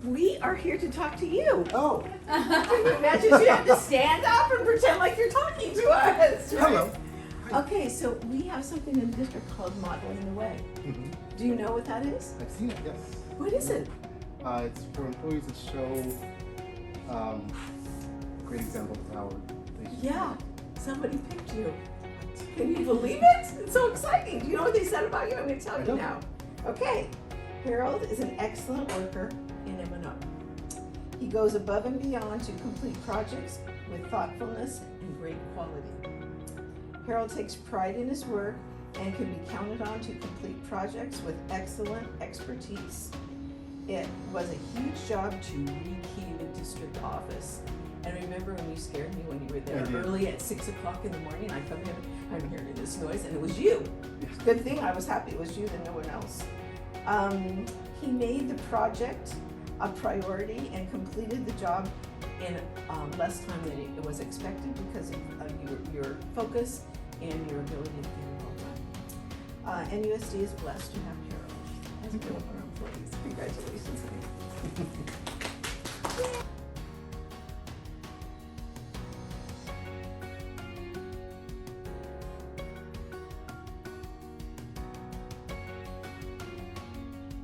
we are here to talk to you. Oh, Can you imagine you have to stand up and pretend like you're talking to us? Right? hello. Okay, so we have something in the district called Modeling the Way. Mm-hmm. Do you know what that is? I've seen it, yes. What is it? It's for employees to show great example of how they should. Yeah, somebody picked you. Can you believe it? It's so exciting. Do you know what they said about you? I'm going to tell I you don't. now. Okay, Harold is an excellent worker in M&O. He goes above and beyond to complete projects with thoughtfulness and great quality. Harold takes pride in his work and can be counted on to complete projects with excellent expertise. It was a huge job to rekey the district office. And remember when you scared me when you were there I did. early at 6 o'clock in the morning? I come in, I'm hearing this noise, and it was you. Yes. Good thing I was happy it was you and no one else. He made the project a priority and completed the job in less time than it was expected because of your focus and your ability to get it all done. NUSD is blessed to have Harold as one of our employees. Congratulations.